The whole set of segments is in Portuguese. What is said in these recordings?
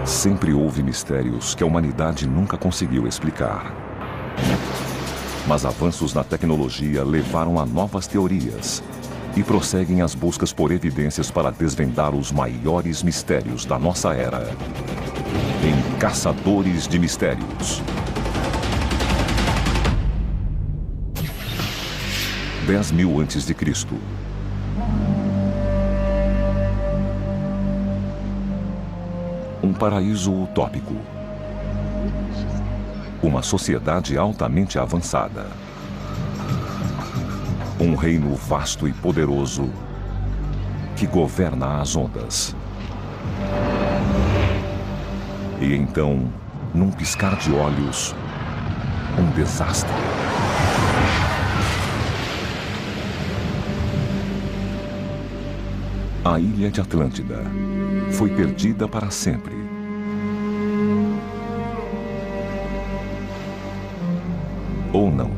Sempre houve mistérios que a humanidade nunca conseguiu explicar. Mas avanços na tecnologia levaram a novas teorias e prosseguem as buscas por evidências para desvendar os maiores mistérios da nossa era. Em Caçadores de Mistérios. 10.000 a.C. Um paraíso utópico. Uma sociedade altamente avançada. Um reino vasto e poderoso que governa as ondas. E então, num piscar de olhos, um desastre. A ilha de Atlântida foi perdida para sempre. Ou não.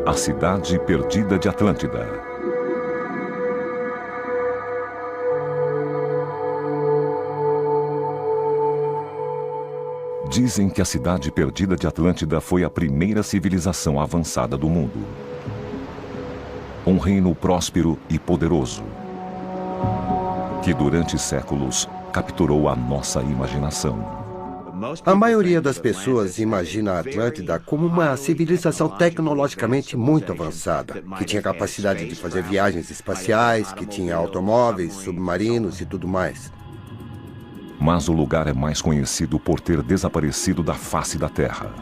A cidade perdida de Atlântida. Dizem que a cidade perdida de Atlântida foi a primeira civilização avançada do mundo. Um reino próspero e poderoso, que durante séculos capturou a nossa imaginação. A maioria das pessoas imagina a Atlântida como uma civilização tecnologicamente muito avançada, que tinha capacidade de fazer viagens espaciais, que tinha automóveis, submarinos e tudo mais. Mas o lugar é mais conhecido por ter desaparecido da face da Terra.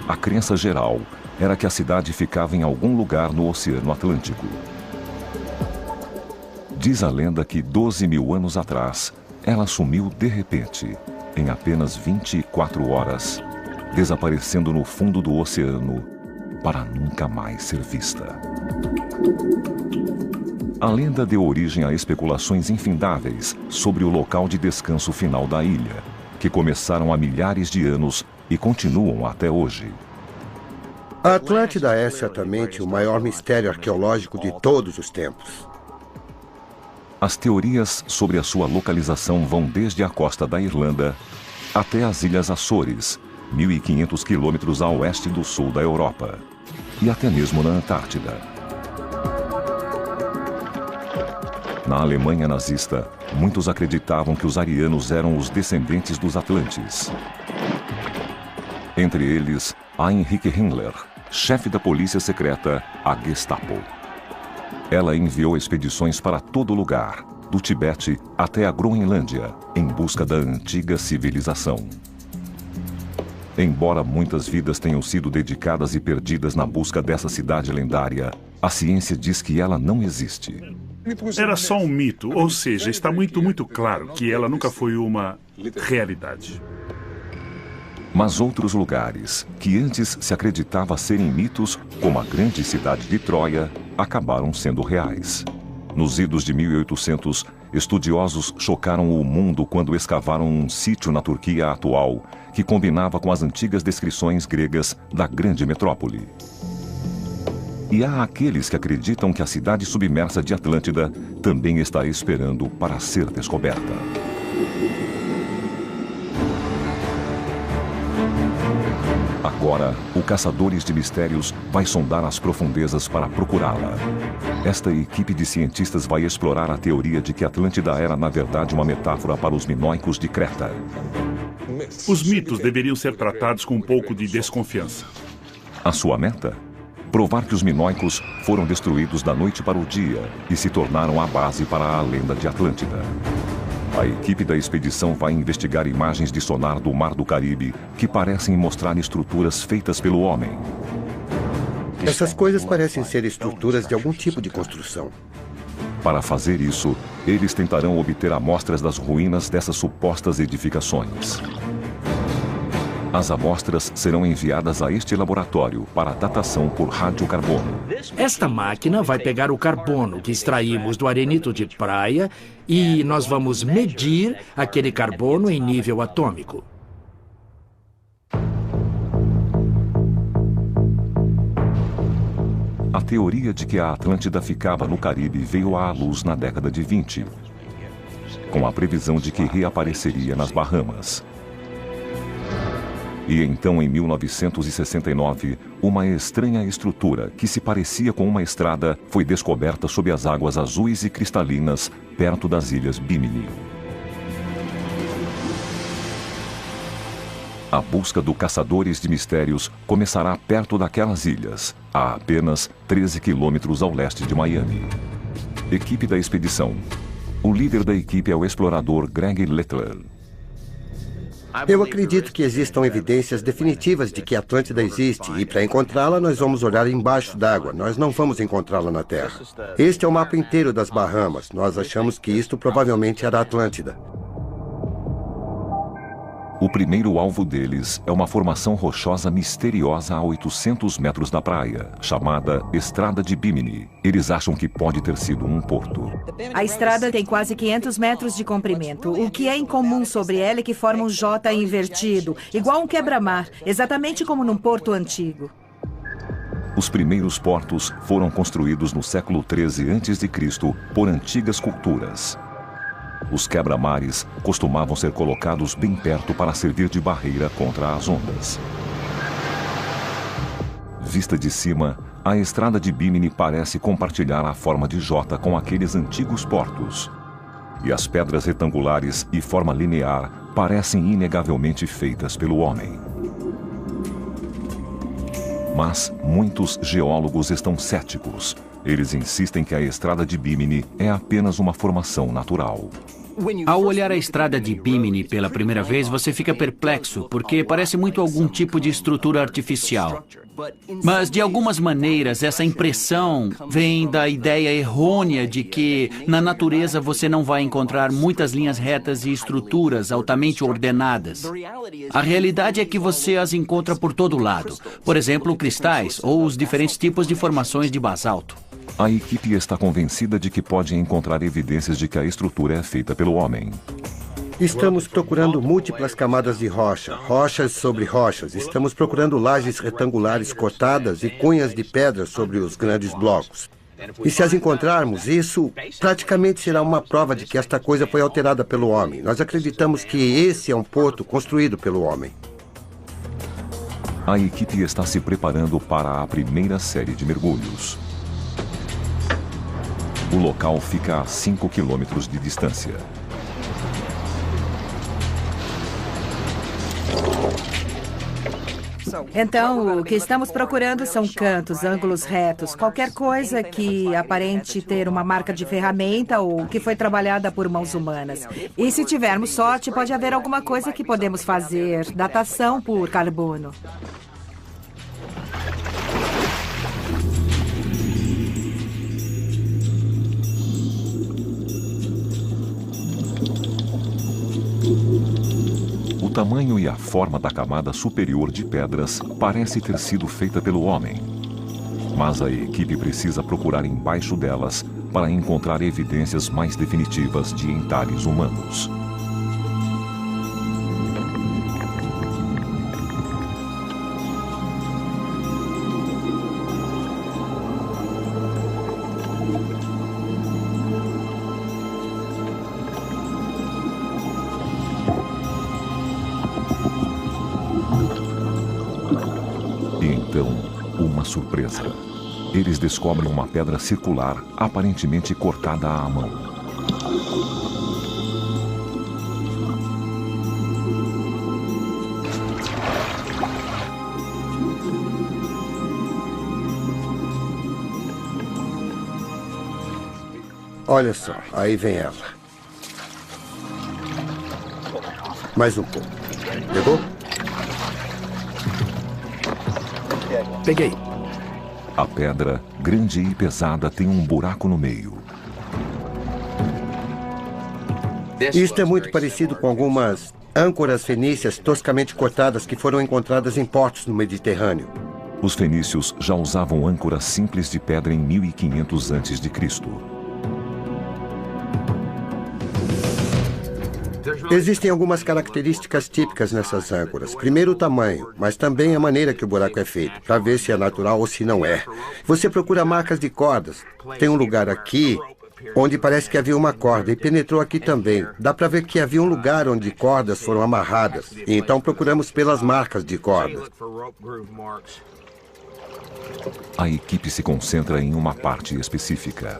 A crença geral era que a cidade ficava em algum lugar no Oceano Atlântico. Diz a lenda que 12.000 anos atrás, ela sumiu de repente, em apenas 24 horas, desaparecendo no fundo do oceano para nunca mais ser vista. A lenda deu origem a especulações infindáveis sobre o local de descanso final da ilha, que começaram há milhares de anos e continuam até hoje. A Atlântida é certamente o maior mistério arqueológico de todos os tempos. As teorias sobre a sua localização vão desde a costa da Irlanda até as Ilhas Açores, 1.500 quilômetros a oeste do sul da Europa, e até mesmo na Antártida. Na Alemanha nazista, muitos acreditavam que os arianos eram os descendentes dos Atlantes. Entre eles, Heinrich Himmler, chefe da polícia secreta, a Gestapo. Ela enviou expedições para todo lugar, do Tibete até a Groenlândia, em busca da antiga civilização. Embora muitas vidas tenham sido dedicadas e perdidas na busca dessa cidade lendária, a ciência diz que ela não existe. Era só um mito, ou seja, está muito claro que ela nunca foi uma realidade. Mas outros lugares, que antes se acreditava serem mitos, como a grande cidade de Troia, acabaram sendo reais. Nos idos de 1800, estudiosos chocaram o mundo quando escavaram um sítio na Turquia atual, que combinava com as antigas descrições gregas da grande metrópole. E há aqueles que acreditam que a cidade submersa de Atlântida também está esperando para ser descoberta. Agora, o Caçadores de Mistérios vai sondar as profundezas para procurá-la. Esta equipe de cientistas vai explorar a teoria de que Atlântida era, na verdade, uma metáfora para os minoicos de Creta. Os mitos deveriam ser tratados com um pouco de desconfiança. A sua meta? Provar que os minoicos foram destruídos da noite para o dia e se tornaram a base para a lenda de Atlântida. A equipe da expedição vai investigar imagens de sonar do Mar do Caribe que parecem mostrar estruturas feitas pelo homem. Essas coisas parecem ser estruturas de algum tipo de construção. Para fazer isso, eles tentarão obter amostras das ruínas dessas supostas edificações. As amostras serão enviadas a este laboratório para datação por radiocarbono. Esta máquina vai pegar o carbono que extraímos do arenito de praia e nós vamos medir aquele carbono em nível atômico. A teoria de que a Atlântida ficava no Caribe veio à luz na década de 20, com a previsão de que reapareceria nas Bahamas. E então, em 1969, uma estranha estrutura que se parecia com uma estrada foi descoberta sob as águas azuis e cristalinas perto das ilhas Bimini. A busca do Caçadores de Mistérios começará perto daquelas ilhas, a apenas 13 quilômetros ao leste de Miami. Equipe da expedição. O líder da equipe é o explorador Greg Littler. Eu acredito que existam evidências definitivas de que a Atlântida existe e para encontrá-la nós vamos olhar embaixo d'água, nós não vamos encontrá-la na Terra. Este é o mapa inteiro das Bahamas, nós achamos que isto provavelmente era a Atlântida. O primeiro alvo deles é uma formação rochosa misteriosa a 800 metros da praia, chamada Estrada de Bimini. Eles acham que pode ter sido um porto. A estrada tem quase 500 metros de comprimento. O que é incomum sobre ela é que forma um J invertido, igual um quebra-mar, exatamente como num porto antigo. Os primeiros portos foram construídos no século XIII a.C. por antigas culturas. Os quebra-mares costumavam ser colocados bem perto para servir de barreira contra as ondas. Vista de cima, a estrada de Bimini parece compartilhar a forma de J com aqueles antigos portos. E as pedras retangulares e forma linear parecem inegavelmente feitas pelo homem. Mas muitos geólogos estão céticos. Eles insistem que a estrada de Bimini é apenas uma formação natural. Ao olhar a estrada de Bimini pela primeira vez, você fica perplexo, porque parece muito algum tipo de estrutura artificial. Mas, de algumas maneiras, essa impressão vem da ideia errônea de que, na natureza, você não vai encontrar muitas linhas retas e estruturas altamente ordenadas. A realidade é que você as encontra por todo lado. Por exemplo, cristais ou os diferentes tipos de formações de basalto. A equipe está convencida de que pode encontrar evidências de que a estrutura é feita pelo homem. Estamos procurando múltiplas camadas de rocha, rochas sobre rochas. Estamos procurando lajes retangulares cortadas e cunhas de pedra sobre os grandes blocos. E se as encontrarmos, isso praticamente será uma prova de que esta coisa foi alterada pelo homem. Nós acreditamos que esse é um porto construído pelo homem. A equipe está se preparando para a primeira série de mergulhos. O local fica a 5 quilômetros de distância. Então, o que estamos procurando são cantos, ângulos retos, qualquer coisa que aparente ter uma marca de ferramenta ou que foi trabalhada por mãos humanas. E se tivermos sorte, pode haver alguma coisa que podemos fazer, datação por carbono. O tamanho e a forma da camada superior de pedras parece ter sido feita pelo homem. Mas a equipe precisa procurar embaixo delas para encontrar evidências mais definitivas de entalhes humanos. Surpresa. Eles descobrem uma pedra circular, aparentemente cortada à mão. Olha só, aí vem ela. Mais um pouco. Pegou? Peguei. A pedra, grande e pesada, tem um buraco no meio. Isto é muito parecido com algumas âncoras fenícias toscamente cortadas que foram encontradas em portos no Mediterrâneo. Os fenícios já usavam âncoras simples de pedra em 1500 a.C. Existem algumas características típicas nessas âncoras. Primeiro, o tamanho, mas também a maneira que o buraco é feito, para ver se é natural ou se não é. Você procura marcas de cordas. Tem um lugar aqui onde parece que havia uma corda e penetrou aqui também. Dá para ver que havia um lugar onde cordas foram amarradas. E então procuramos pelas marcas de cordas. A equipe se concentra em uma parte específica.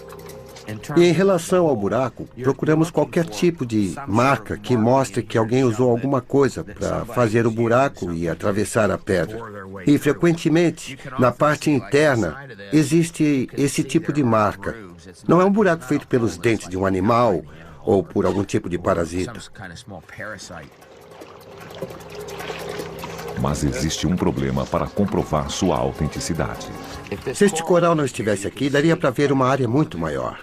E em relação ao buraco, procuramos qualquer tipo de marca que mostre que alguém usou alguma coisa para fazer o buraco e atravessar a pedra. E, frequentemente, na parte interna, existe esse tipo de marca. Não é um buraco feito pelos dentes de um animal ou por algum tipo de parasita. Mas existe um problema para comprovar sua autenticidade. Se este coral não estivesse aqui, daria para ver uma área muito maior.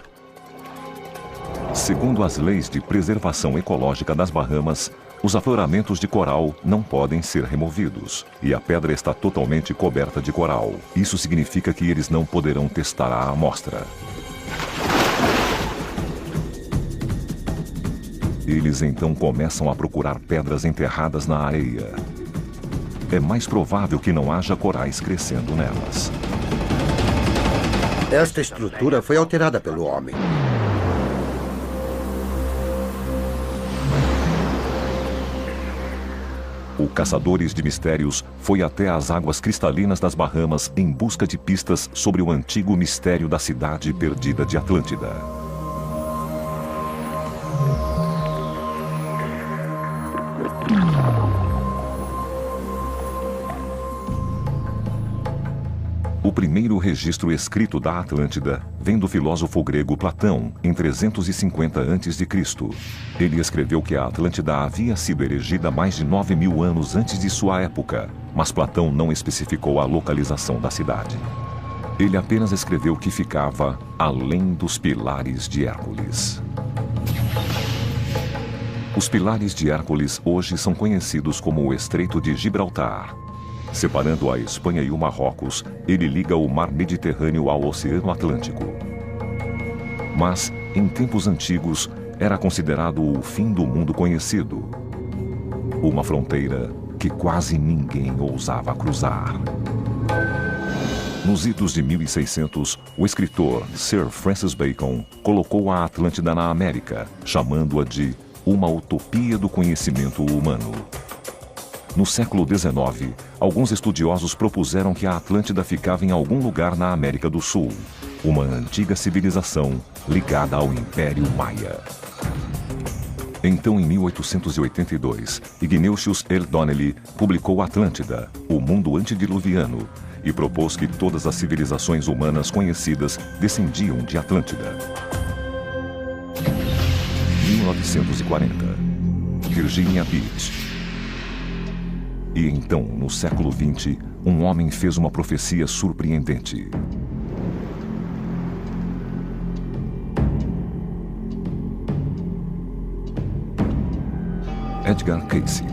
Segundo as leis de preservação ecológica das Bahamas, os afloramentos de coral não podem ser removidos e a pedra está totalmente coberta de coral. Isso significa que eles não poderão testar a amostra. Eles então começam a procurar pedras enterradas na areia. É mais provável que não haja corais crescendo nelas. Esta estrutura foi alterada pelo homem. O Caçadores de Mistérios foi até as águas cristalinas das Bahamas em busca de pistas sobre o antigo mistério da cidade perdida de Atlântida. O primeiro registro escrito da Atlântida vem do filósofo grego Platão, em 350 a.C. Ele escreveu que a Atlântida havia sido erigida mais de 9.000 anos antes de sua época, mas Platão não especificou a localização da cidade. Ele apenas escreveu que ficava além dos Pilares de Hércules. Os Pilares de Hércules hoje são conhecidos como o Estreito de Gibraltar. Separando a Espanha e o Marrocos, ele liga o mar Mediterrâneo ao Oceano Atlântico. Mas, em tempos antigos, era considerado o fim do mundo conhecido. Uma fronteira que quase ninguém ousava cruzar. Nos idos de 1600, o escritor Sir Francis Bacon colocou a Atlântida na América, chamando-a de uma utopia do conhecimento humano. No século XIX, alguns estudiosos propuseram que a Atlântida ficava em algum lugar na América do Sul, uma antiga civilização ligada ao Império Maia. Então, em 1882, Ignatius L. Donnelly publicou Atlântida, o mundo antediluviano, e propôs que todas as civilizações humanas conhecidas descendiam de Atlântida. 1940, Virginia Beach. E então, no século XX, um homem fez uma profecia surpreendente. Edgar Cayce.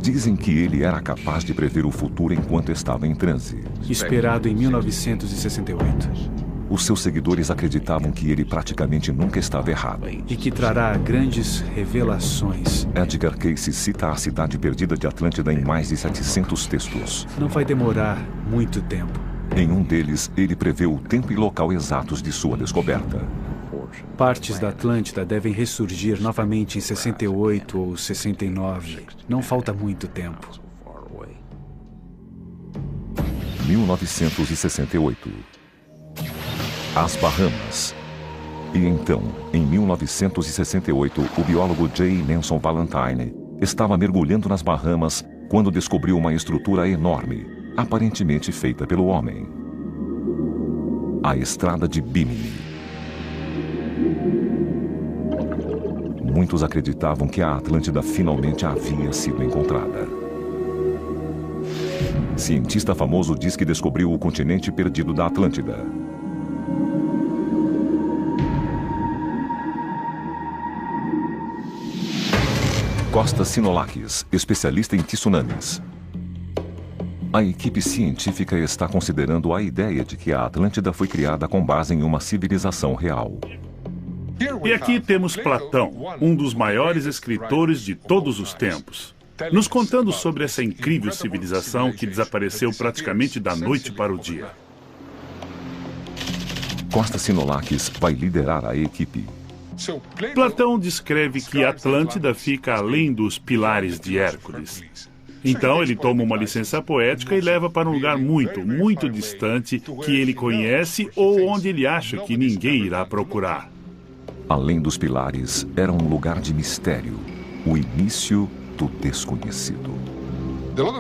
Dizem que ele era capaz de prever o futuro enquanto estava em transe. Esperado em 1968. Os seus seguidores acreditavam que ele praticamente nunca estava errado. E que trará grandes revelações. Edgar Cayce cita a cidade perdida de Atlântida em mais de 700 textos. Não vai demorar muito tempo. Em um deles, ele prevê o tempo e local exatos de sua descoberta. Partes da Atlântida devem ressurgir novamente em 68 ou 69. Não falta muito tempo. 1968. As Bahamas. E então, em 1968, o biólogo J. Manson Valentine estava mergulhando nas Bahamas quando descobriu uma estrutura enorme, aparentemente feita pelo homem. A Estrada de Bimini. Muitos acreditavam que a Atlântida finalmente havia sido encontrada. Cientista famoso diz que descobriu o continente perdido da Atlântida. Costa Sinolakis, especialista em tsunamis. A equipe científica está considerando a ideia de que a Atlântida foi criada com base em uma civilização real. E aqui temos Platão, um dos maiores escritores de todos os tempos, nos contando sobre essa incrível civilização que desapareceu praticamente da noite para o dia. Costa Sinolakis vai liderar a equipe. Platão descreve que Atlântida fica além dos pilares de Hércules. Então ele toma uma licença poética e leva para um lugar muito, muito distante que ele conhece ou onde ele acha que ninguém irá procurar. Além dos pilares, era um lugar de mistério, o início do desconhecido.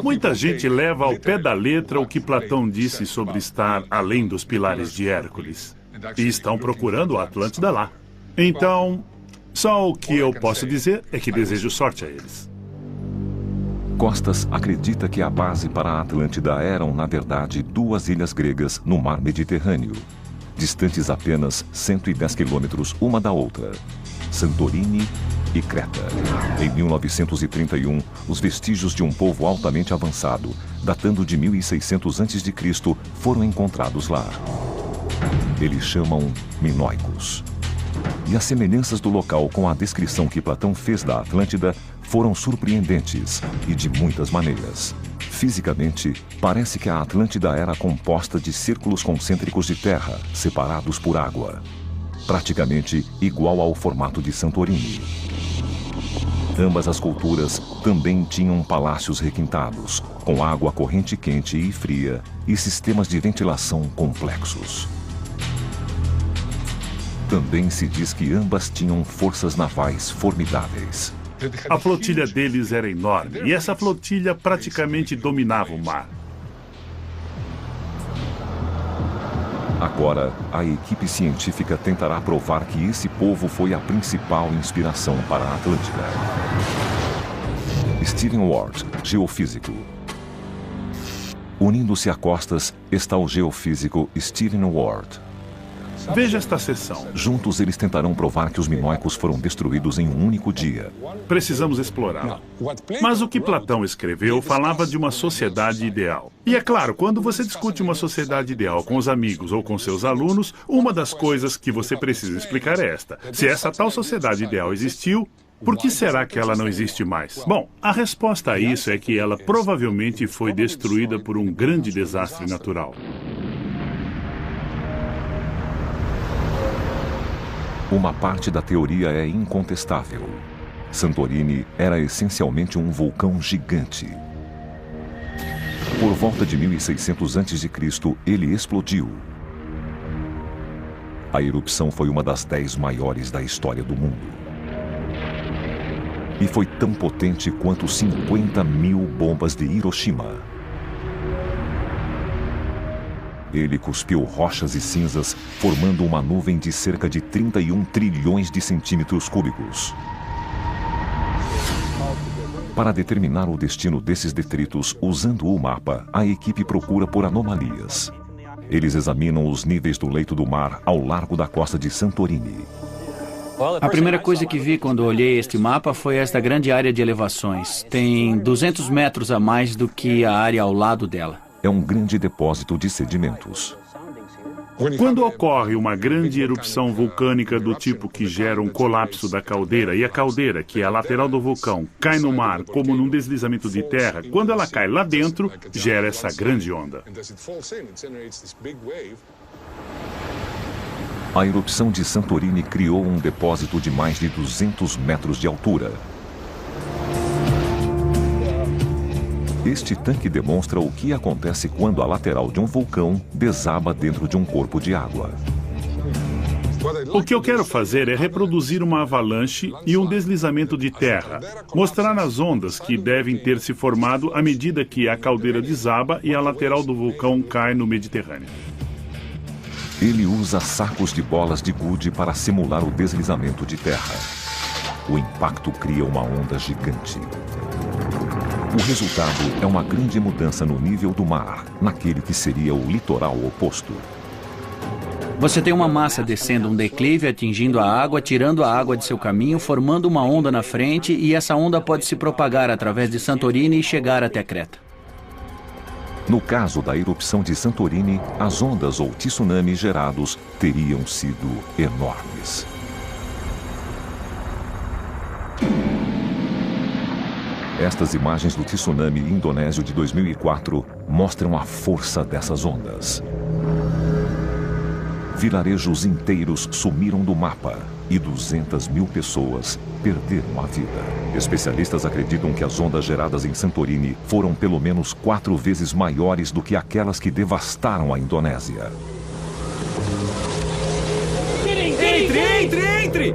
Muita gente leva ao pé da letra o que Platão disse sobre estar além dos pilares de Hércules. E estão procurando a Atlântida lá. Então, só o que eu posso dizer é que desejo sorte a eles. Costas acredita que a base para a Atlântida eram, na verdade, 2 ilhas gregas no mar Mediterrâneo, distantes apenas 110 quilômetros uma da outra, Santorini e Creta. Em 1931, os vestígios de um povo altamente avançado, datando de 1600 a.C., foram encontrados lá. Eles chamam minoicos. E as semelhanças do local com a descrição que Platão fez da Atlântida foram surpreendentes e de muitas maneiras. Fisicamente, parece que a Atlântida era composta de círculos concêntricos de terra, separados por água, praticamente igual ao formato de Santorini. Ambas as culturas também tinham palácios requintados, com água corrente quente e fria e sistemas de ventilação complexos. Também se diz que ambas tinham forças navais formidáveis. A flotilha deles era enorme e essa flotilha praticamente dominava o mar. Agora, a equipe científica tentará provar que esse povo foi a principal inspiração para a Atlântida. Stephen Ward, geofísico. Unindo-se a Costas está o geofísico Stephen Ward. Veja esta seção. Juntos eles tentarão provar que os minoicos foram destruídos em um único dia. Precisamos explorá-la. Mas o que Platão escreveu falava de uma sociedade ideal. E é claro, quando você discute uma sociedade ideal com os amigos ou com seus alunos, uma das coisas que você precisa explicar é esta. Se essa tal sociedade ideal existiu, por que será que ela não existe mais? Bom, a resposta a isso é que ela provavelmente foi destruída por um grande desastre natural. Uma parte da teoria é incontestável. Santorini era essencialmente um vulcão gigante. Por volta de 1600 a.C., ele explodiu. A erupção foi uma das 10 maiores da história do mundo. E foi tão potente quanto 50.000 bombas de Hiroshima. Ele cuspiu rochas e cinzas, formando uma nuvem de cerca de 31 trilhões de centímetros cúbicos. Para determinar o destino desses detritos, usando o mapa, a equipe procura por anomalias. Eles examinam os níveis do leito do mar ao largo da costa de Santorini. A primeira coisa que vi quando olhei este mapa foi esta grande área de elevações. Tem 200 metros a mais do que a área ao lado dela. É um grande depósito de sedimentos. Quando ocorre uma grande erupção vulcânica do tipo que gera um colapso da caldeira, e a caldeira, que é a lateral do vulcão, cai no mar como num deslizamento de terra, quando ela cai lá dentro, gera essa grande onda. A erupção de Santorini criou um depósito de mais de 200 metros de altura. Este tanque demonstra o que acontece quando a lateral de um vulcão desaba dentro de um corpo de água. O que eu quero fazer é reproduzir uma avalanche e um deslizamento de terra, mostrar as ondas que devem ter se formado à medida que a caldeira desaba e a lateral do vulcão cai no Mediterrâneo. Ele usa sacos de bolas de gude para simular o deslizamento de terra. O impacto cria uma onda gigante. O resultado é uma grande mudança no nível do mar, naquele que seria o litoral oposto. Você tem uma massa descendo um declive, atingindo a água, tirando a água de seu caminho, formando uma onda na frente, e essa onda pode se propagar através de Santorini e chegar até Creta. No caso da erupção de Santorini, as ondas ou tsunamis gerados teriam sido enormes. Estas imagens do tsunami indonésio de 2004 mostram a força dessas ondas. Vilarejos inteiros sumiram do mapa e 200 mil pessoas perderam a vida. Especialistas acreditam que as ondas geradas em Santorini foram pelo menos 4 vezes maiores do que aquelas que devastaram a Indonésia. Entre!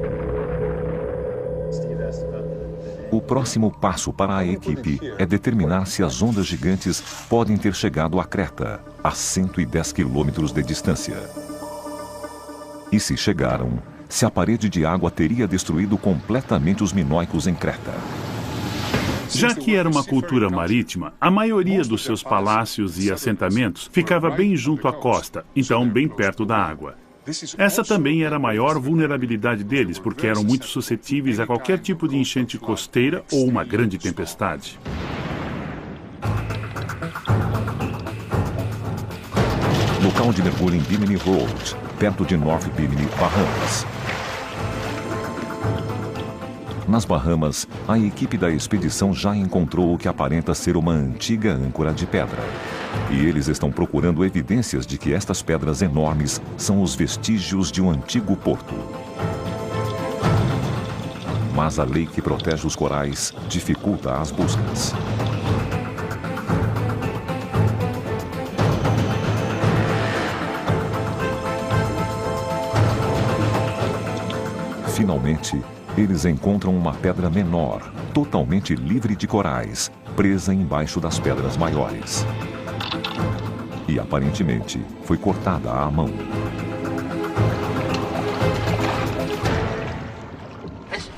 O próximo passo para a equipe é determinar se as ondas gigantes podem ter chegado a Creta, a 110 quilômetros de distância. E se chegaram, se a parede de água teria destruído completamente os minoicos em Creta. Já que era uma cultura marítima, a maioria dos seus palácios e assentamentos ficava bem junto à costa, então bem perto da água. Essa também era a maior vulnerabilidade deles, porque eram muito suscetíveis a qualquer tipo de enchente costeira ou uma grande tempestade. Local de mergulho em Bimini Road, perto de North Bimini, Bahamas. Nas Bahamas, a equipe da expedição já encontrou o que aparenta ser uma antiga âncora de pedra. E eles estão procurando evidências de que estas pedras enormes são os vestígios de um antigo porto. Mas a lei que protege os corais dificulta as buscas. Finalmente, eles encontram uma pedra menor, totalmente livre de corais, presa embaixo das pedras maiores. E aparentemente foi cortada à mão.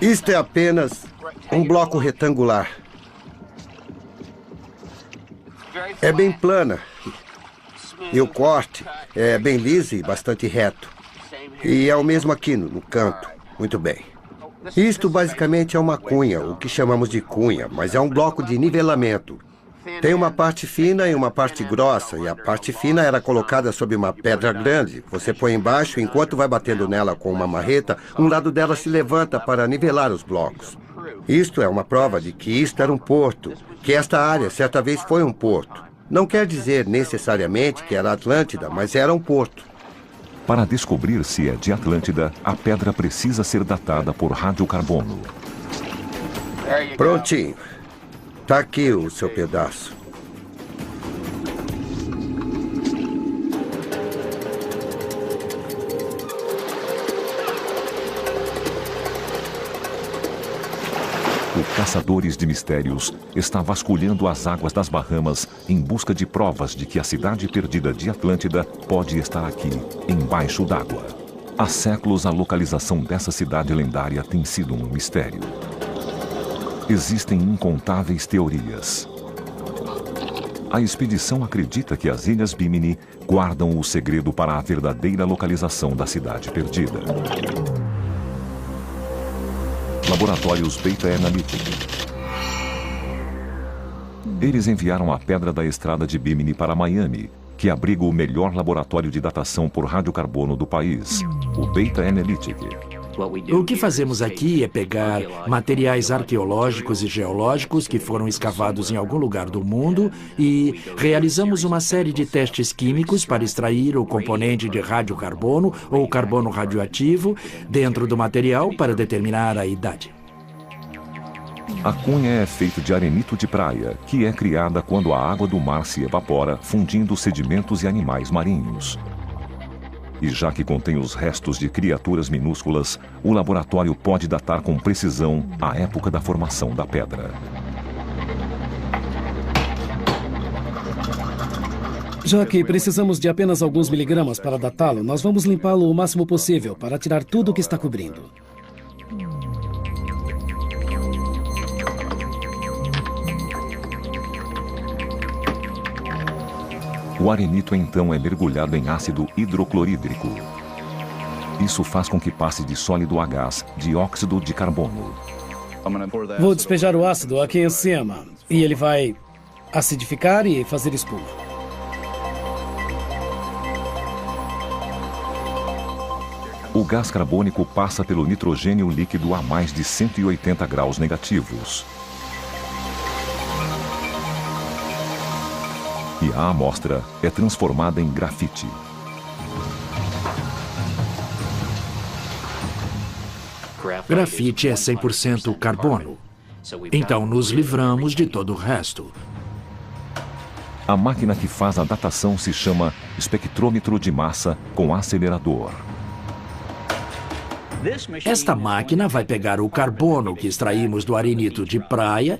Isto é apenas um bloco retangular. É bem plana. E o corte é bem liso e bastante reto. E é o mesmo aqui no canto. Muito bem. Isto basicamente é uma cunha, o que chamamos de cunha, mas é um bloco de nivelamento. Tem uma parte fina e uma parte grossa, e a parte fina era colocada sobre uma pedra grande. Você põe embaixo e enquanto vai batendo nela com uma marreta, um lado dela se levanta para nivelar os blocos. Isto é uma prova de que isto era um porto, que esta área certa vez foi um porto. Não quer dizer necessariamente que era Atlântida, mas era um porto. Para descobrir se é de Atlântida, a pedra precisa ser datada por radiocarbono. Prontinho. Tá aqui o seu pedaço. O Caçadores de Mistérios está vasculhando as águas das Bahamas em busca de provas de que a cidade perdida de Atlântida pode estar aqui, embaixo d'água. Há séculos a localização dessa cidade lendária tem sido um mistério. Existem incontáveis teorias. A expedição acredita que as Ilhas Bimini guardam o segredo para a verdadeira localização da cidade perdida. Laboratórios Beta Analytic. Eles enviaram a pedra da estrada de Bimini para Miami, que abriga o melhor laboratório de datação por radiocarbono do país, o Beta Analytic. O que fazemos aqui é pegar materiais arqueológicos e geológicos que foram escavados em algum lugar do mundo e realizamos uma série de testes químicos para extrair o componente de radiocarbono ou carbono radioativo dentro do material para determinar a idade. A cunha é feita de arenito de praia, que é criada quando a água do mar se evapora, fundindo sedimentos e animais marinhos. E já que contém os restos de criaturas minúsculas, o laboratório pode datar com precisão a época da formação da pedra. Já que precisamos de apenas alguns miligramas para datá-lo, nós vamos limpá-lo o máximo possível para tirar tudo o que está cobrindo. O arenito então é mergulhado em ácido hidroclorídrico. Isso faz com que passe de sólido a gás, dióxido de carbono. Vou despejar o ácido aqui em cima e ele vai acidificar e fazer espuma. O gás carbônico passa pelo nitrogênio líquido a mais de 180 graus negativos. e a amostra é transformada em grafite. Grafite é 100% carbono. Então nos livramos de todo o resto. A máquina que faz a datação se chama espectrômetro de massa com acelerador. Esta máquina vai pegar o carbono que extraímos do arenito de praia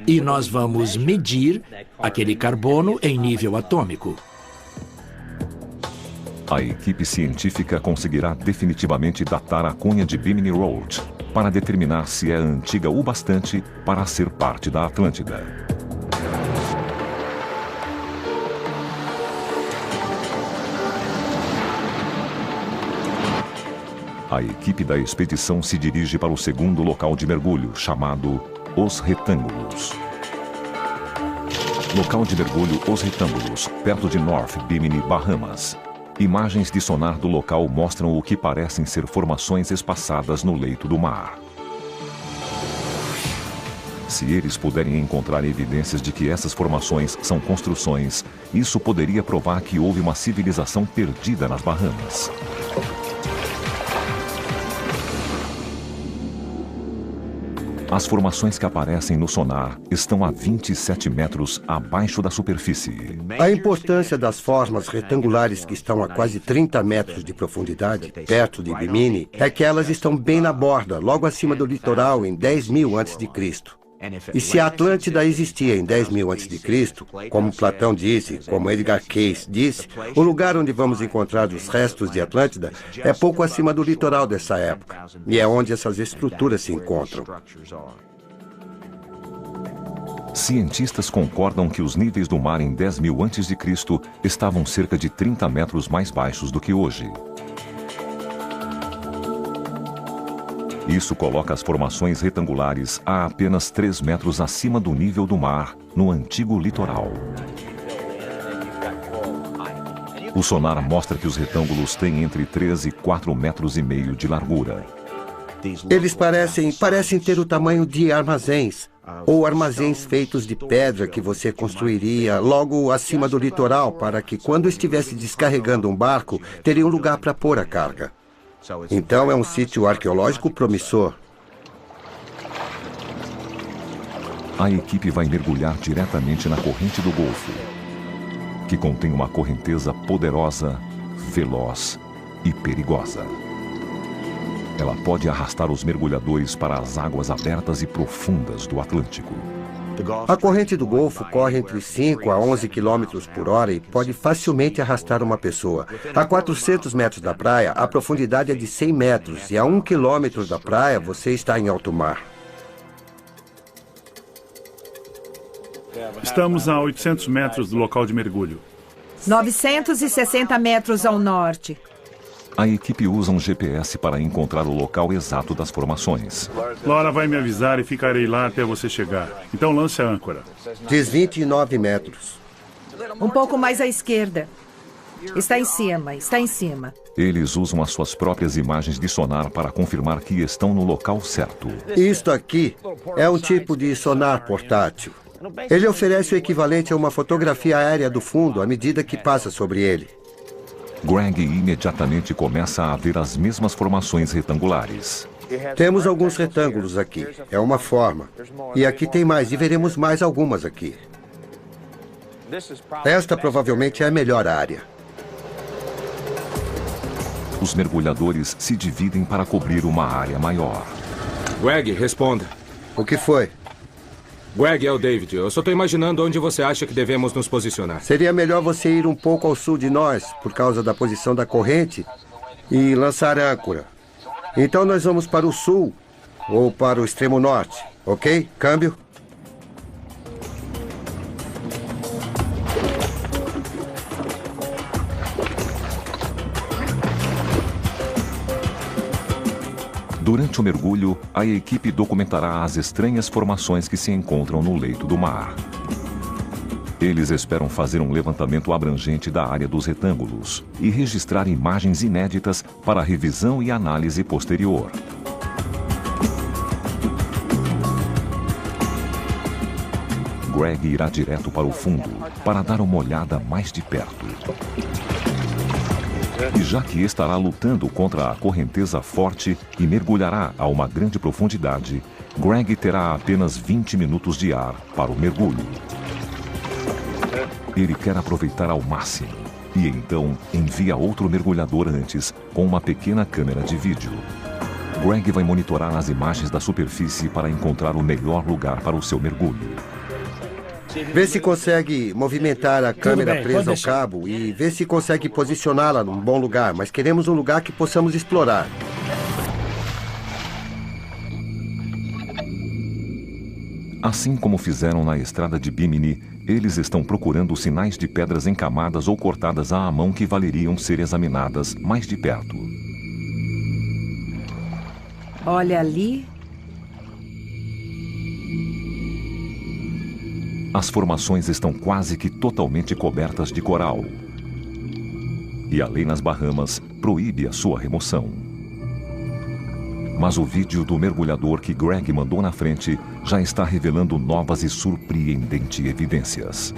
e nós vamos medir aquele carbono em nível atômico. A equipe científica conseguirá definitivamente datar a cunha de Bimini Road para determinar se é antiga o bastante para ser parte da Atlântida. A equipe da expedição se dirige para o segundo local de mergulho, chamado Os Retângulos. Local de mergulho Os Retângulos, perto de North Bimini, Bahamas. Imagens de sonar do local mostram o que parecem ser formações espaçadas no leito do mar. Se eles puderem encontrar evidências de que essas formações são construções, isso poderia provar que houve uma civilização perdida nas Bahamas. As formações que aparecem no sonar estão a 27 metros abaixo da superfície. A importância das formas retangulares que estão a quase 30 metros de profundidade, perto de Bimini, é que elas estão bem na borda, logo acima do litoral, em 10.000 a.C. E se a Atlântida existia em 10.000 a.C., como Platão disse, como Edgar Cayce disse, o lugar onde vamos encontrar os restos de Atlântida é pouco acima do litoral dessa época, e é onde essas estruturas se encontram. Cientistas concordam que os níveis do mar em 10.000 a.C. estavam cerca de 30 metros mais baixos do que hoje. Isso coloca as formações retangulares a apenas 3 metros acima do nível do mar, no antigo litoral. O sonar mostra que os retângulos têm entre 3 e 4,5 metros de largura. Eles parecem ter o tamanho de armazéns, ou armazéns feitos de pedra que você construiria logo acima do litoral para que, quando estivesse descarregando um barco, teria um lugar para pôr a carga. Então é um sítio arqueológico promissor. A equipe vai mergulhar diretamente na corrente do Golfo, que contém uma correnteza poderosa, veloz e perigosa. Ela pode arrastar os mergulhadores para as águas abertas e profundas do Atlântico. A corrente do Golfo corre entre 5 a 11 km por hora e pode facilmente arrastar uma pessoa. A 400 metros da praia, a profundidade é de 100 metros e a 1 km da praia você está em alto mar. Estamos a 800 metros do local de mergulho. 960 metros ao norte. A equipe usa um GPS para encontrar o local exato das formações. Laura vai me avisar e ficarei lá até você chegar. Então lance a âncora. Diz 29 metros. Um pouco mais à esquerda. Está em cima, está em cima. Eles usam as suas próprias imagens de sonar para confirmar que estão no local certo. Isto aqui é um tipo de sonar portátil. Ele oferece o equivalente a uma fotografia aérea do fundo à medida que passa sobre ele. Greg imediatamente começa a ver as mesmas formações retangulares. Temos alguns retângulos aqui. É uma forma. E aqui tem mais, e veremos mais algumas aqui. Esta provavelmente é a melhor área. Os mergulhadores se dividem para cobrir uma área maior. Greg, responda. O que foi? Greg, é o David. Eu só estou imaginando onde você acha que devemos nos posicionar. Seria melhor você ir um pouco ao sul de nós, por causa da posição da corrente, e lançar âncora. Então nós vamos para o sul, ou para o extremo norte, ok? Câmbio. Durante o mergulho, a equipe documentará as estranhas formações que se encontram no leito do mar. Eles esperam fazer um levantamento abrangente da área dos retângulos e registrar imagens inéditas para revisão e análise posterior. Greg irá direto para o fundo para dar uma olhada mais de perto. E já que estará lutando contra a correnteza forte e mergulhará a uma grande profundidade, Greg terá apenas 20 minutos de ar para o mergulho. Ele quer aproveitar ao máximo e então envia outro mergulhador antes com uma pequena câmera de vídeo. Greg vai monitorar as imagens da superfície para encontrar o melhor lugar para o seu mergulho. Vê se consegue movimentar a câmera bem, presa pode ao deixar. cabo e vê se consegue posicioná-la num bom lugar, mas queremos um lugar que possamos explorar. Assim como fizeram na estrada de Bimini, eles estão procurando sinais de pedras encamadas ou cortadas à mão que valeriam ser examinadas mais de perto. Olha ali. As formações estão quase que totalmente cobertas de coral. E a lei nas Bahamas proíbe a sua remoção. Mas o vídeo do mergulhador que Greg mandou na frente já está revelando novas e surpreendentes evidências.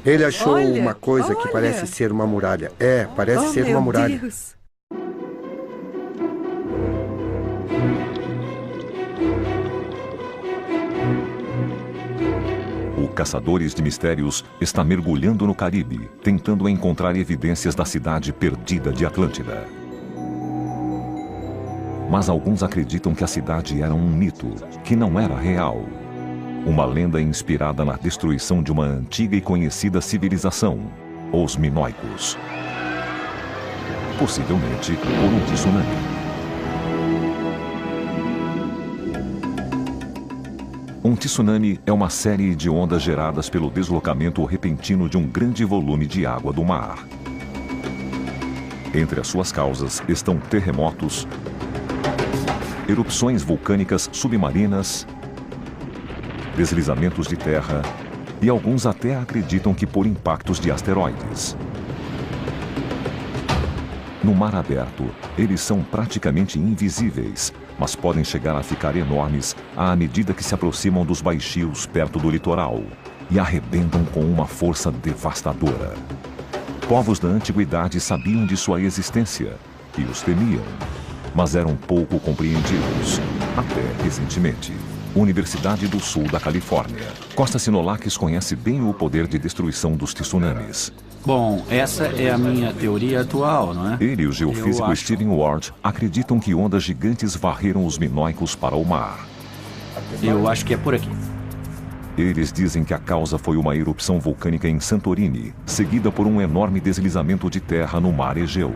Ele achou Olha, uma coisa que olha. parece ser uma muralha. É, parece ser uma muralha. Deus. O Caçadores de Mistérios está mergulhando no Caribe, tentando encontrar evidências da cidade perdida de Atlântida. Mas alguns acreditam que a cidade era um mito, que não era real. Uma lenda inspirada na destruição de uma antiga e conhecida civilização, os Minoicos. Possivelmente por um tsunami. Um tsunami é uma série de ondas geradas pelo deslocamento repentino de um grande volume de água do mar. Entre as suas causas estão terremotos, erupções vulcânicas submarinas, deslizamentos de terra e alguns até acreditam que por impactos de asteroides. No mar aberto, eles são praticamente invisíveis, mas podem chegar a ficar enormes à medida que se aproximam dos baixios perto do litoral e arrebentam com uma força devastadora. Povos da antiguidade sabiam de sua existência e os temiam, mas eram pouco compreendidos, até recentemente. Universidade do Sul da Califórnia. Costa Sinolakis conhece bem o poder de destruição dos tsunamis. Bom, essa é a minha teoria atual, não é? Ele e o geofísico Eu acho. Stephen Ward acreditam que ondas gigantes varreram os minoicos para o mar. Eu acho que é por aqui. Eles dizem que a causa foi uma erupção vulcânica em Santorini, seguida por um enorme deslizamento de terra no mar Egeu.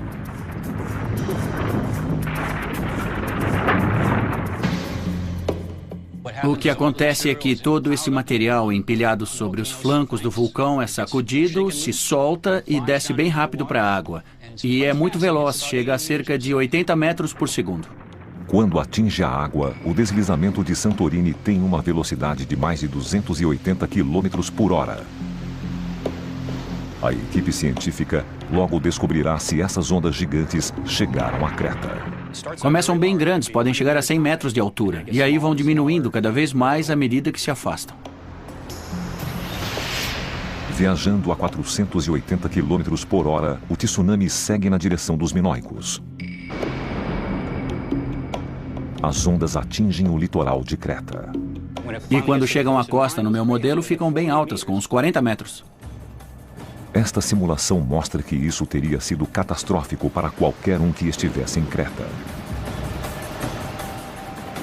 O que acontece é que todo esse material empilhado sobre os flancos do vulcão é sacudido, se solta e desce bem rápido para a água. E é muito veloz, chega a cerca de 80 metros por segundo. Quando atinge a água, o deslizamento de Santorini tem uma velocidade de mais de 280 km por hora. A equipe científica logo descobrirá se essas ondas gigantes chegaram à Creta. Começam bem grandes, podem chegar a 100 metros de altura. E aí vão diminuindo cada vez mais à medida que se afastam. Viajando a 480 km por hora, o tsunami segue na direção dos minoicos. As ondas atingem o litoral de Creta. E quando chegam à costa, no meu modelo, ficam bem altas, com uns 40 metros. Esta simulação mostra que isso teria sido catastrófico para qualquer um que estivesse em Creta.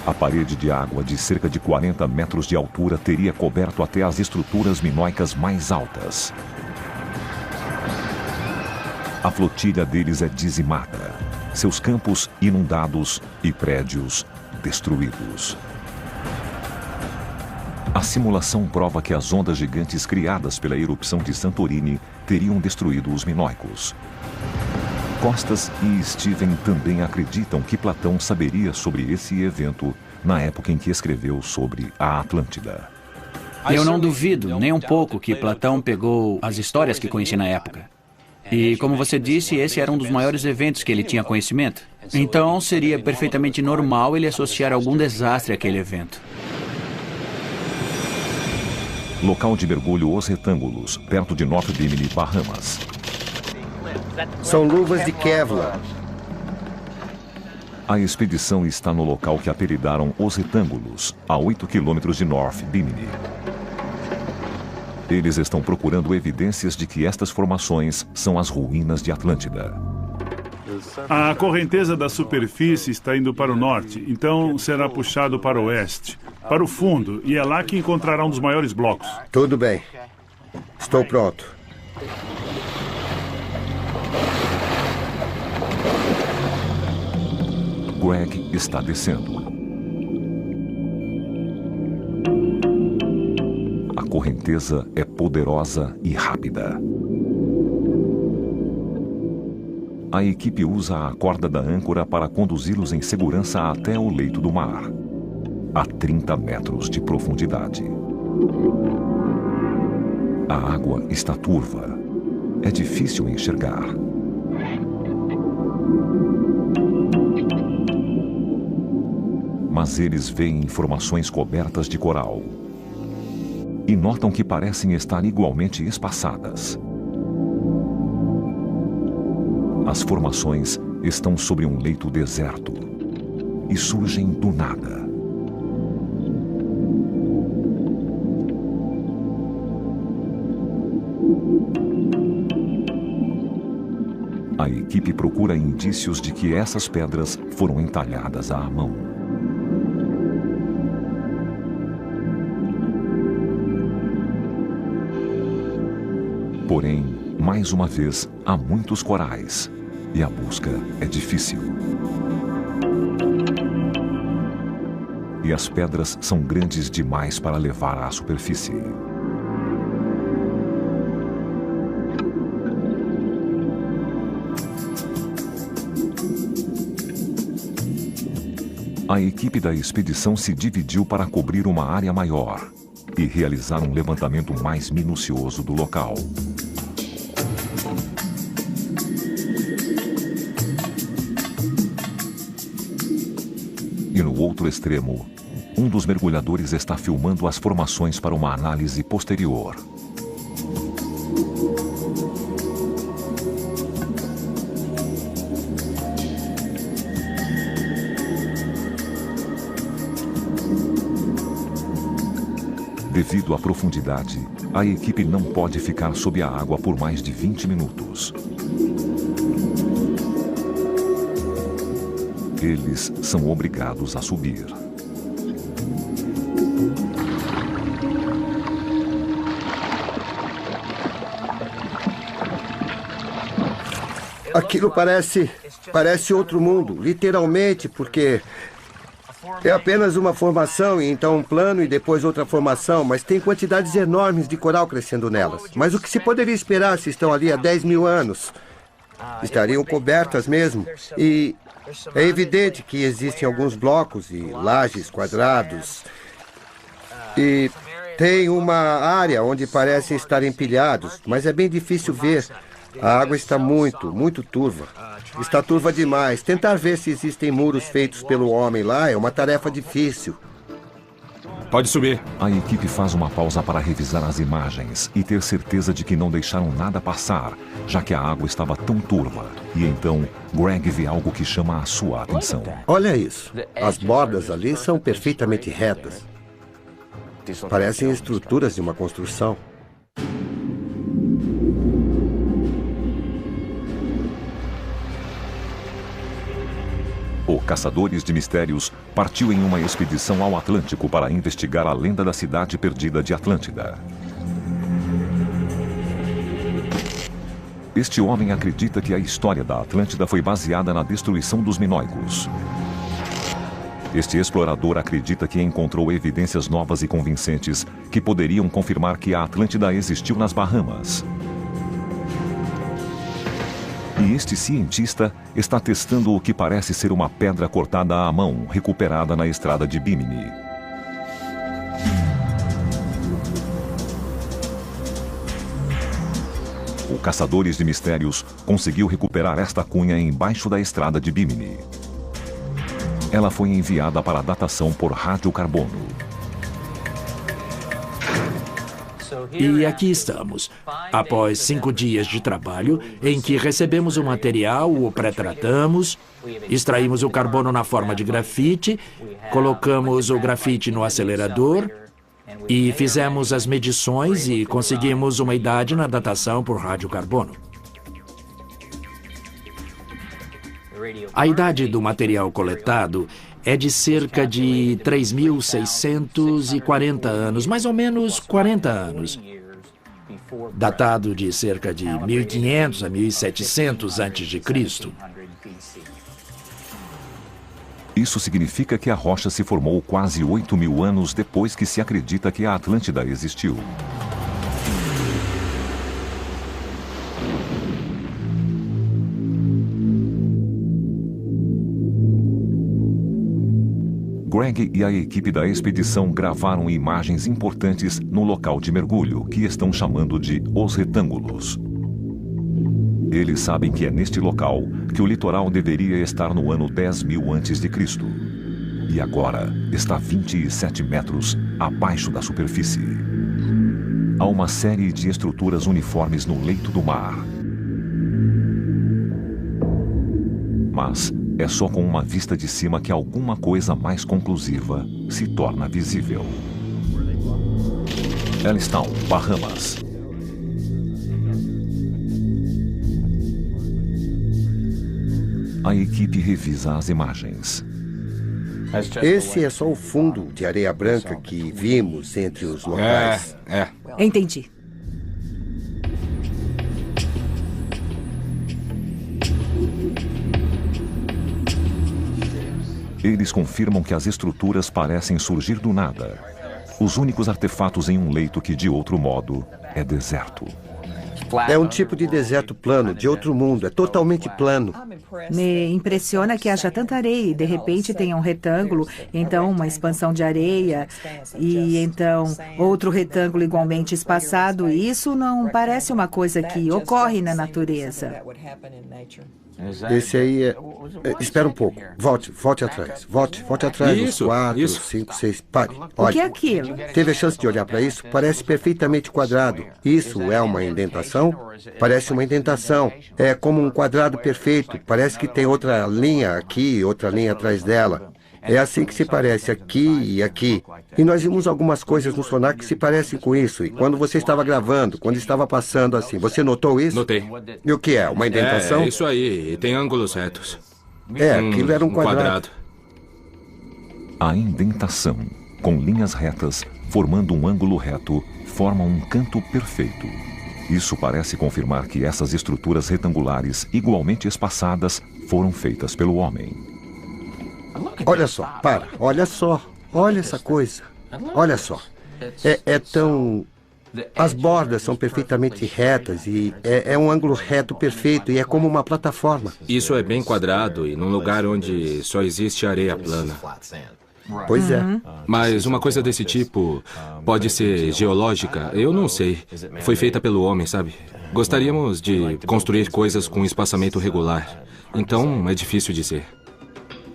A parede de água de cerca de 40 metros de altura teria coberto até as estruturas minoicas mais altas. A flotilha deles é dizimada, seus campos inundados e prédios destruídos. A simulação prova que as ondas gigantes criadas pela erupção de Santorini teriam destruído os minoicos. Costas e Steven também acreditam que Platão saberia sobre esse evento na época em que escreveu sobre a Atlântida. Eu não duvido, nem um pouco, que Platão pegou as histórias que conheci na época. E, como você disse, esse era um dos maiores eventos que ele tinha conhecimento. Então, seria perfeitamente normal ele associar algum desastre àquele evento. Local de mergulho Os Retângulos, perto de North Bimini, Bahamas. São luvas de Kevlar. A expedição está no local que apelidaram Os Retângulos, a 8 quilômetros de North Bimini. Eles estão procurando evidências de que estas formações são as ruínas de Atlântida. A correnteza da superfície está indo para o norte, então será puxado para o oeste, para o fundo, e é lá que encontrará um dos maiores blocos. Tudo bem. Estou pronto. Greg está descendo. A correnteza é poderosa e rápida. A equipe usa a corda da âncora para conduzi-los em segurança até o leito do mar, a 30 metros de profundidade. A água está turva. É difícil enxergar. Mas eles veem formações cobertas de coral e notam que parecem estar igualmente espaçadas. As formações estão sobre um leito deserto e surgem do nada. A equipe procura indícios de que essas pedras foram entalhadas à mão. Porém, mais uma vez, há muitos corais e a busca é difícil. E as pedras são grandes demais para levar à superfície. A equipe da expedição se dividiu para cobrir uma área maior e realizar um levantamento mais minucioso do local. E no outro extremo, um dos mergulhadores está filmando as formações para uma análise posterior. Devido à profundidade, a equipe não pode ficar sob a água por mais de 20 minutos. Eles são obrigados a subir. Aquilo parece outro mundo, literalmente, porque é apenas uma formação e então um plano e depois outra formação, mas tem quantidades enormes de coral crescendo nelas. Mas o que se poderia esperar se estão ali há 10 mil anos? Estariam cobertas mesmo. E é evidente que existem alguns blocos e lajes quadrados. E tem uma área onde parecem estar empilhados, mas é bem difícil ver. A água está muito turva. Está turva demais. Tentar ver se existem muros feitos pelo homem lá é uma tarefa difícil. Pode subir. A equipe faz uma pausa para revisar as imagens e ter certeza de que não deixaram nada passar, já que a água estava tão turva. E então, Greg vê algo que chama a sua atenção. Olha isso. As bordas ali são perfeitamente retas. Parecem estruturas de uma construção. O Caçadores de Mistérios partiu em uma expedição ao Atlântico para investigar a lenda da cidade perdida de Atlântida. Este homem acredita que a história da Atlântida foi baseada na destruição dos minoicos. Este explorador acredita que encontrou evidências novas e convincentes que poderiam confirmar que a Atlântida existiu nas Bahamas. E este cientista está testando o que parece ser uma pedra cortada à mão, recuperada na estrada de Bimini. O Caçadores de Mistérios conseguiu recuperar esta cunha embaixo da estrada de Bimini. Ela foi enviada para datação por radiocarbono. E aqui estamos, após 5 dias de trabalho, em que recebemos o material, o pré-tratamos, extraímos o carbono na forma de grafite, colocamos o grafite no acelerador e fizemos as medições e conseguimos uma idade na datação por radiocarbono. A idade do material coletado é de cerca de 3.640 anos, mais ou menos 40 anos. Datado de cerca de 1500 a 1700 a.C. Isso significa que a rocha se formou quase 8.000 anos depois que se acredita que a Atlântida existiu. Greg e a equipe da expedição gravaram imagens importantes no local de mergulho, que estão chamando de Os Retângulos. Eles sabem que é neste local que o litoral deveria estar no ano 10.000 a.C. E agora está 27 metros abaixo da superfície. Há uma série de estruturas uniformes no leito do mar. Mas é só com uma vista de cima que alguma coisa mais conclusiva se torna visível. Ellistown, Bahamas. A equipe revisa as imagens. Esse é só o fundo de areia branca que vimos entre os locais. Entendi. Eles confirmam que as estruturas parecem surgir do nada. Os únicos artefatos em um leito que, de outro modo, é deserto. É um tipo de deserto plano, de outro mundo. É totalmente plano. Me impressiona que haja tanta areia e, de repente, tenha um retângulo, então uma expansão de areia, e então outro retângulo igualmente espaçado. Isso não parece uma coisa que ocorre na natureza. Esse aí é... Espera um pouco. Volte atrás. Volte atrás. Isso, 4, 5, 6... Pare. O que é Olha. aquilo? Teve a chance de olhar para isso? Parece perfeitamente quadrado. Isso é uma indentação? Parece uma indentação. É como um quadrado perfeito. Parece que tem outra linha aqui e outra linha atrás dela. É assim que se parece aqui e aqui. E nós vimos algumas coisas no sonar que se parecem com isso. E quando você estava gravando, quando estava passando assim, você notou isso? Notei. E o que é? Uma indentação? É isso aí. E tem ângulos retos. Aquilo era um quadrado. A indentação, com linhas retas, formando um ângulo reto, forma um canto perfeito. Isso parece confirmar que essas estruturas retangulares, igualmente espaçadas, foram feitas pelo homem. Olha só, para. Olha só. Olha essa coisa. Olha só. É tão... As bordas são perfeitamente retas e é um ângulo reto perfeito e é como uma plataforma. Isso é bem quadrado e num lugar onde só existe areia plana. Pois é. Mas uma coisa desse tipo pode ser geológica? Eu não sei. Foi feita pelo homem, sabe? Gostaríamos de construir coisas com espaçamento regular. Então é difícil dizer.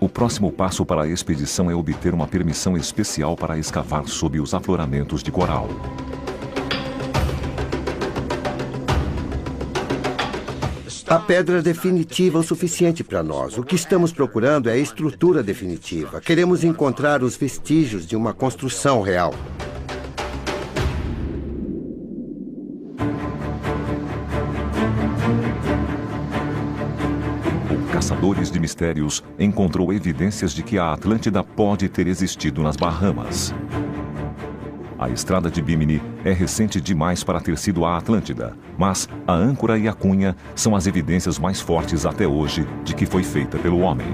O próximo passo para a expedição é obter uma permissão especial para escavar sob os afloramentos de coral. A pedra definitiva é o suficiente para nós. O que estamos procurando é a estrutura definitiva. Queremos encontrar os vestígios de uma construção real. Caçadores de Mistérios encontrou evidências de que a Atlântida pode ter existido nas Bahamas. A estrada de Bimini é recente demais para ter sido a Atlântida, mas a âncora e a cunha são as evidências mais fortes até hoje de que foi feita pelo homem.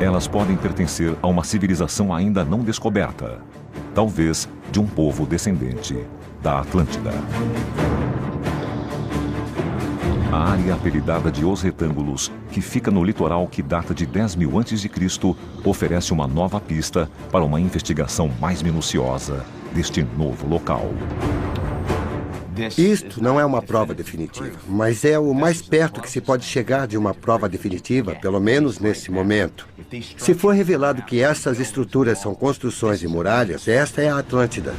Elas podem pertencer a uma civilização ainda não descoberta, talvez de um povo descendente da Atlântida. A área apelidada de Os Retângulos, que fica no litoral que data de 10.000 a.C., oferece uma nova pista para uma investigação mais minuciosa deste novo local. Isto não é uma prova definitiva, mas é o mais perto que se pode chegar de uma prova definitiva, pelo menos nesse momento. Se for revelado que essas estruturas são construções de muralhas, esta é a Atlântida.